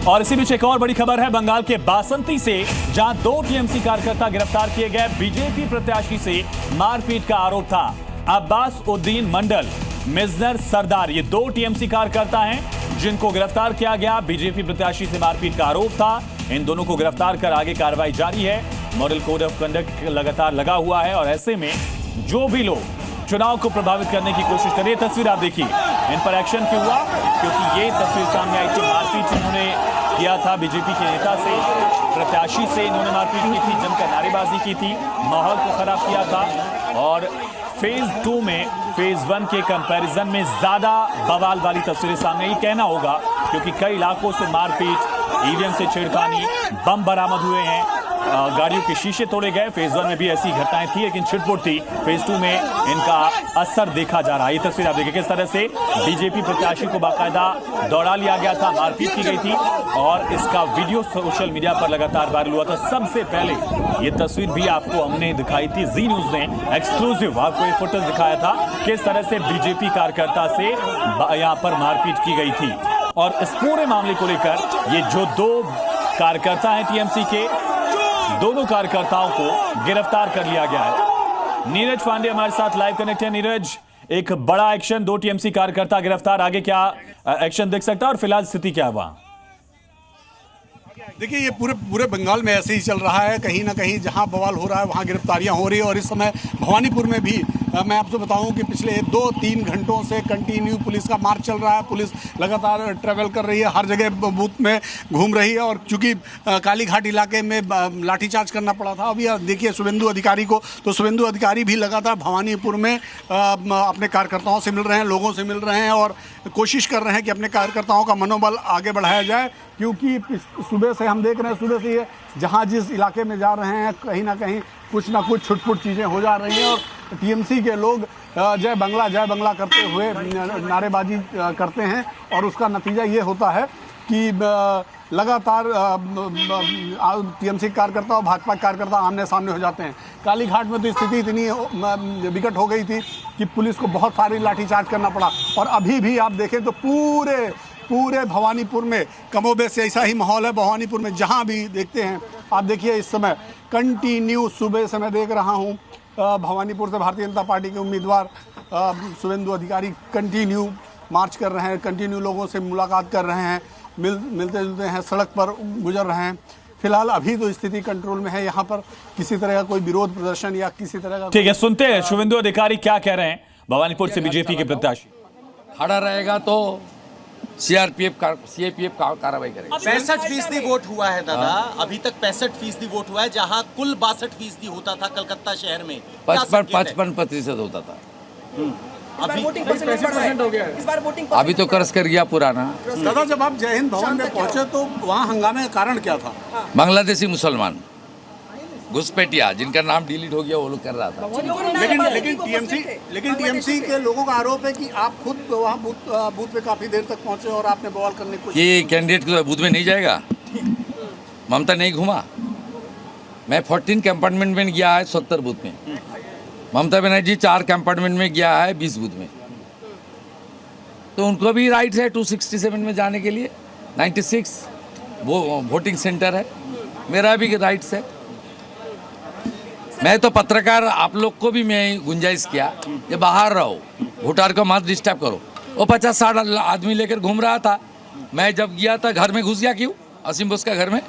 और इसी बीच एक और बड़ी खबर है बंगाल के बासंती से, जहां 2 टीएमसी कार्यकर्ता गिरफ्तार किए गए। बीजेपी प्रत्याशी से मारपीट का आरोप था। अब्बास उद्दीन मंडल, मिजनर सरदार, ये 2 टीएमसी कार्यकर्ता हैं जिनको गिरफ्तार किया गया। बीजेपी प्रत्याशी से मारपीट का आरोप था। इन दोनों को गिरफ्तार कर आगे कार्रवाई जारी है। मॉडल कोड ऑफ कंडक्ट लगातार लगा हुआ है और ऐसे में जो भी लोग चुनाव को प्रभावित करने की कोशिश कर रहे हैं, तस्वीर आप देखिए, इन पर एक्शन क्यों हुआ, क्योंकि ये तस्वीर सामने आई थी। मारपीट इन्होंने किया था बीजेपी के नेता से, प्रत्याशी से इन्होंने मारपीट की थी, जमकर नारेबाजी की थी, माहौल को खराब किया था। और फेज 2 में फेज 1 के कंपैरिजन में ज्यादा बवाल वाली तस्वीरें सामने, ये कहना होगा, क्योंकि कई इलाकों से मारपीट, ईवीएम से छेड़खानी, बम बरामद हुए हैं, गाड़ियों के शीशे तोड़े गए। फेज 1 में भी ऐसी घटनाएं थी, लेकिन छिटपुट थी। फेज 2 में इनका असर देखा जा रहा है। ये तस्वीर आप देखिए किस तरह से बीजेपी प्रत्याशी को बाकायदा दौड़ा लिया गया था, मारपीट की गई थी और इसका वीडियो सोशल मीडिया पर लगातार वायरल हुआ था। सबसे पहले ये तस्वीर भी आपको हमने दिखाई थी, जी न्यूज ने एक्सक्लूसिव आपको ये फुटेज दिखाया था किस तरह से बीजेपी कार्यकर्ता से यहाँ पर मारपीट की गई थी। और इस पूरे मामले को लेकर ये जो 2 कार्यकर्ता हैं टीएमसी के, दोनों कार्यकर्ताओं को गिरफ्तार कर लिया गया है। नीरज पांडे हमारे साथ लाइव कनेक्ट है। नीरज, एक बड़ा एक्शन, 2 टीएमसी कार्यकर्ता गिरफ्तार, आगे क्या एक्शन दिख सकता है और फिलहाल स्थिति क्या है वहां? देखिए, ये पूरे बंगाल में ऐसे ही चल रहा है। कहीं ना कहीं जहां बवाल हो रहा है वहां गिरफ्तारियां हो रही है। और इस समय भवानीपुर में भी मैं आपसे बताऊं कि पिछले 2-3 घंटों से कंटिन्यू पुलिस का मार्च चल रहा है। पुलिस लगातार ट्रैवल कर रही है, हर जगह बूथ में घूम रही है। और चूंकि कालीघाट इलाके में लाठीचार्ज करना पड़ा था, अभी देखिए शुभेंदु अधिकारी को, तो शुभेंदु अधिकारी भी लगातार भवानीपुर में अपने कार्यकर्ताओं से मिल रहे हैं, लोगों से मिल रहे हैं और कोशिश कर रहे हैं कि अपने कार्यकर्ताओं का मनोबल आगे बढ़ाया जाए। क्योंकि सुबह से हम देख रहे हैं, सुबह से ये जहाँ जिस इलाके में जा रहे हैं, कहीं ना कहीं कुछ ना कुछ छुटपुट चीज़ें हो जा रही हैं। और टीएमसी के लोग जय बंगला करते हुए नारेबाजी करते हैं और उसका नतीजा ये होता है कि लगातार टीएमसी कार्यकर्ता और भाजपा कार्यकर्ता आमने सामने हो जाते हैं। कालीघाट में तो स्थिति इतनी विकट हो गई थी कि पुलिस को बहुत सारी लाठीचार्ज करना पड़ा। और अभी भी आप देखें तो पूरे भवानीपुर में कमोबेश ऐसा ही माहौल है। भवानीपुर में जहां भी देखते हैं आप, देखिए इस समय कंटिन्यू सुबह से मैं देख रहा हूं भवानीपुर से भारतीय जनता पार्टी के उम्मीदवार शुभेंदु अधिकारी कंटिन्यू मार्च कर रहे हैं, कंटिन्यू लोगों से मुलाकात कर रहे हैं, मिलते जुलते हैं, सड़क पर गुजर रहे हैं। फिलहाल अभी तो स्थिति कंट्रोल में है। यहाँ पर किसी तरह का कोई विरोध प्रदर्शन या किसी तरह का, ठीक है, सुनते हैं शुभेंदु अधिकारी क्या कह रहे हैं। भवानीपुर से बीजेपी के प्रत्याशी खड़ा रहेगा तो सीआरपीएफ कार्रवाई करेगी। 65% वोट हुआ है दादा, अभी तक 65% वोट हुआ है, जहां कुल 62% होता था कलकत्ता शहर में। 55% होता था। अभी हो गया है। अभी तो कर्ज कर गया पुराना। दादा, जब आप जय हिंद भवन में पहुंचे तो वहाँ हंगामे का कारण क्या था? बांग्लादेशी मुसलमान घुसपैठिया, जिनका नाम डिलीट हो गया, वो लोग कर रहा था। लेकिन टीएमसी के लोगों का आरोप है कि आप खुद वहाँ बूथ पे काफी देर तक पहुंचे और आपने बवाल करने की कोशिश। ये कैंडिडेट के बूथ में नहीं जाएगा? ममता नहीं घुमा? मैं 14 कंपार्टमेंट में गया है 70 बूथ में। ममता बनर्जी 4 कंपार्टमेंट में गया है 20 बूथ में। तो उनको भी राइट है 267 में जाने के लिए। 96 वो वोटिंग सेंटर है, मेरा भी राइट्स है। मैं तो पत्रकार आप लोग को भी मैं गुंजाइश किया कि बाहर रहो, वोटर को मत डिस्टर्ब करो। वो 50-60 आदमी लेकर घूम रहा था। मैं जब गया था घर में घुस गया। क्यों? असीम बोस का घर में